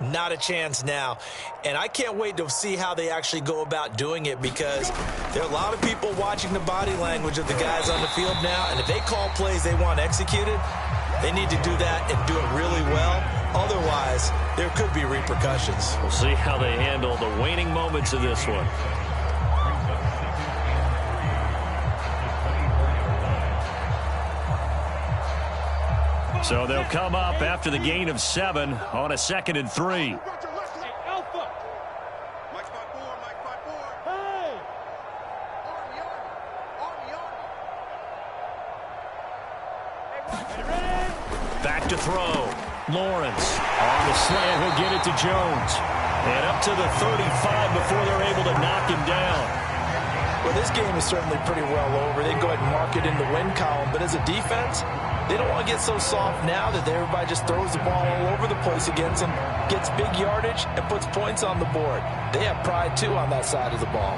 not a chance now. And I can't wait to see how they actually go about doing it, because there are a lot of people watching the body language of the guys on the field now. And if they call plays they want executed, they need to do that and do it really well. Otherwise, there could be repercussions. We'll see how they handle the waning moments of this one. So they'll come up after the gain of 7 on a 2nd and 3. Back to throw. Lawrence on the slant. He'll get it to Jones. And up to the 35 before they're able to knock him down. Well, this game is certainly pretty well over. They go ahead and mark it in the win column. But as a defense, they don't want to get so soft now that everybody just throws the ball all over the place against them, gets big yardage, and puts points on the board. They have pride, too, on that side of the ball.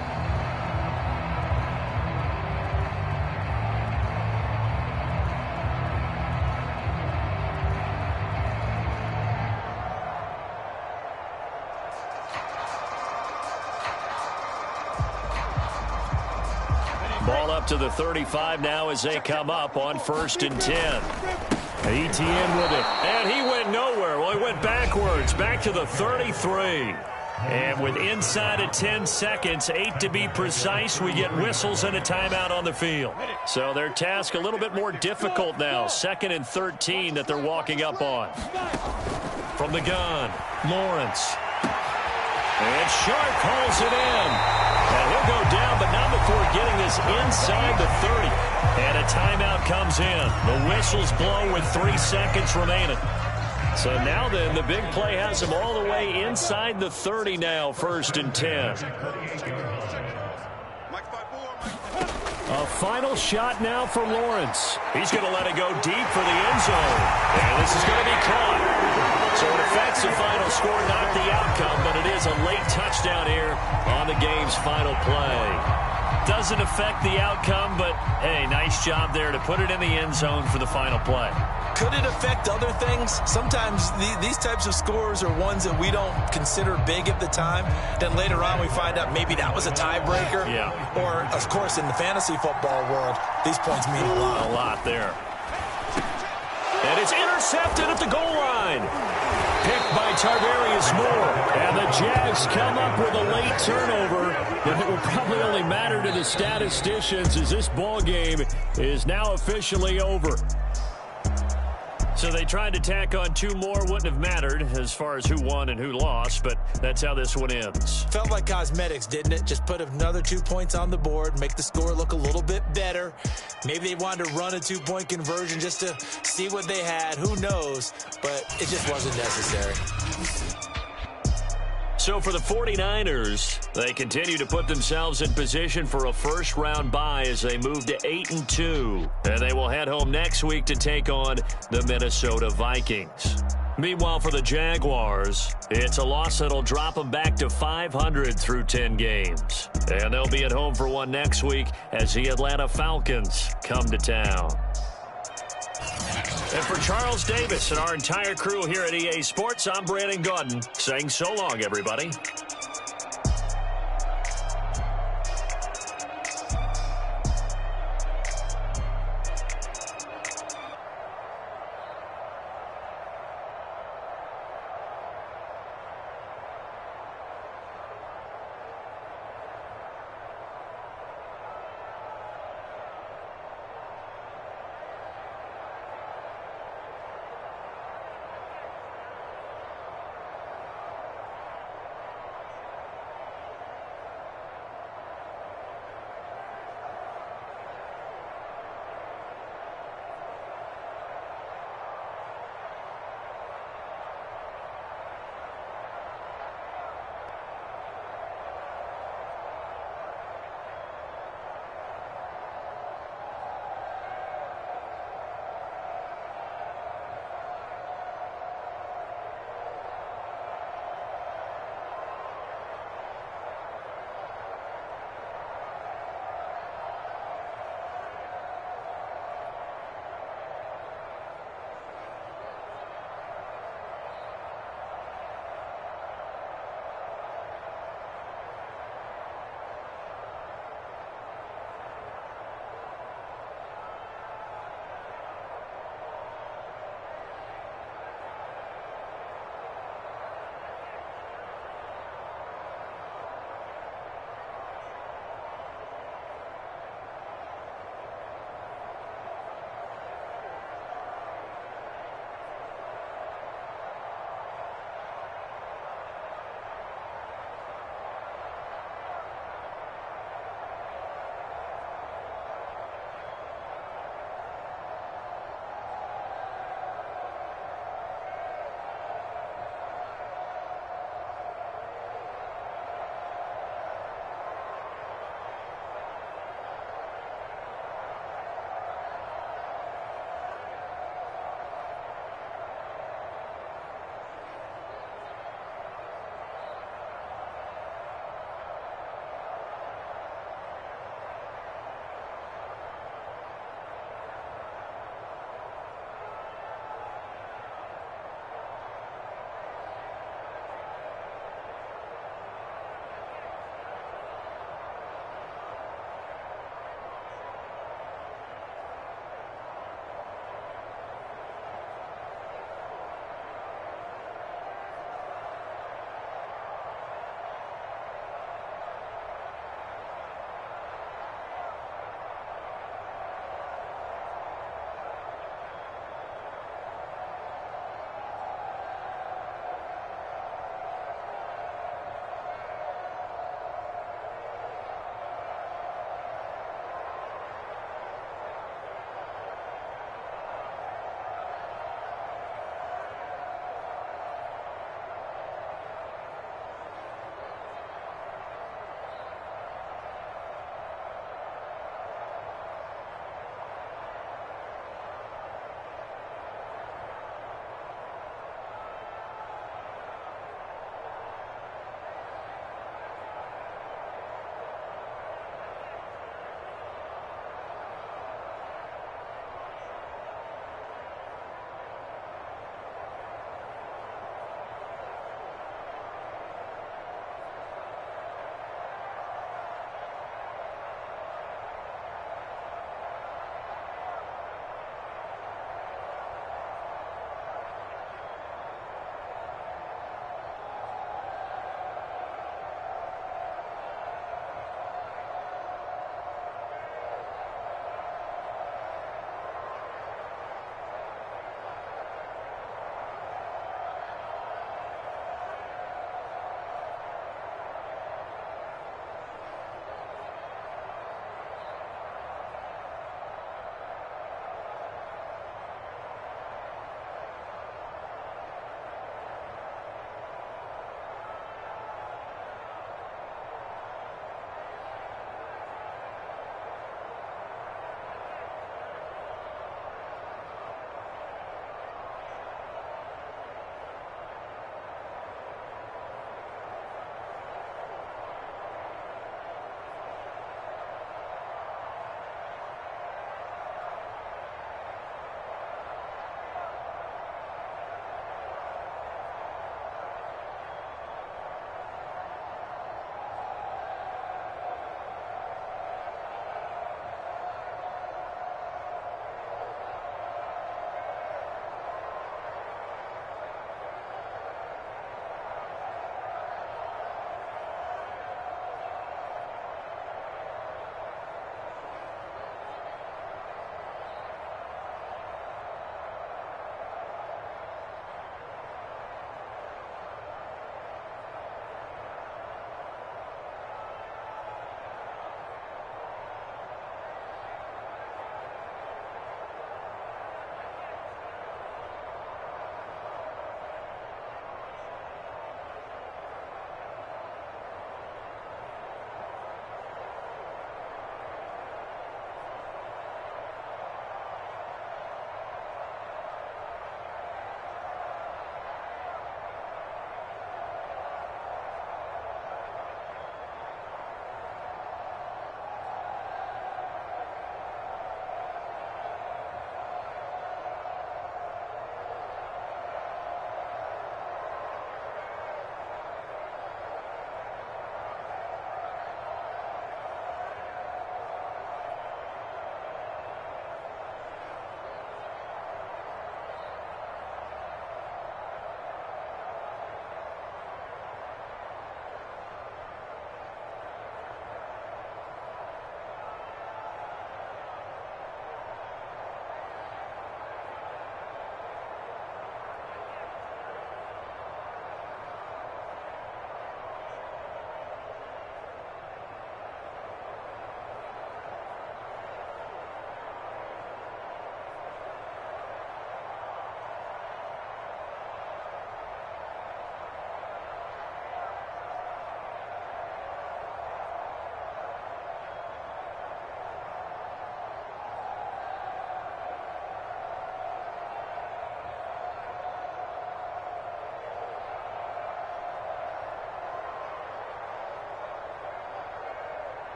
Ball up to the 35 now as they come up on 1st and 10. ETN with it. And he went nowhere. Well, he went backwards. Back to the 33. And with inside of 10 seconds, 8 to be precise, we get whistles and a timeout on the field. So their task a little bit more difficult now. 2nd and 13 that they're walking up on. From the gun, Lawrence. And Sharp hauls it in. And he'll go down, but not before getting this inside the 30. And a timeout comes in. The whistles blow with 3 seconds remaining. So now then, the big play has him all the way inside the 30 now, 1st and 10. A final shot now for Lawrence. He's going to let it go deep for the end zone. And this is going to be caught. So it affects the final score, not the outcome, but it is a late touchdown here on the game's final play. Doesn't affect the outcome, but, hey, nice job there to put it in the end zone for the final play. Could it affect other things? Sometimes these types of scores are ones that we don't consider big at the time. Then later on we find out maybe that was a tiebreaker. Yeah. Or, of course, in the fantasy football world, these points mean a lot. A lot there. And it's intercepted at the goal line. Picked by Tarvarius Moore. And the Jags come up with a late turnover. And it will probably only matter to the statisticians as this ball game is now officially over. So they tried to tack on 2 more. Wouldn't have mattered as far as who won and who lost, but that's how this one ends. Felt like cosmetics, didn't it? Just put another 2 points on the board, make the score look a little bit better. Maybe they wanted to run a 2-point conversion just to see what they had. Who knows? But it just wasn't necessary. So for the 49ers, they continue to put themselves in position for a first-round bye as they move to 8-2. And they will head home next week to take on the Minnesota Vikings. Meanwhile, for the Jaguars, it's a loss that'll drop them back to 500 through 10 games. And they'll be at home for one next week as the Atlanta Falcons come to town. And for Charles Davis and our entire crew here at EA Sports, I'm Brandon Gaudin saying so long, everybody.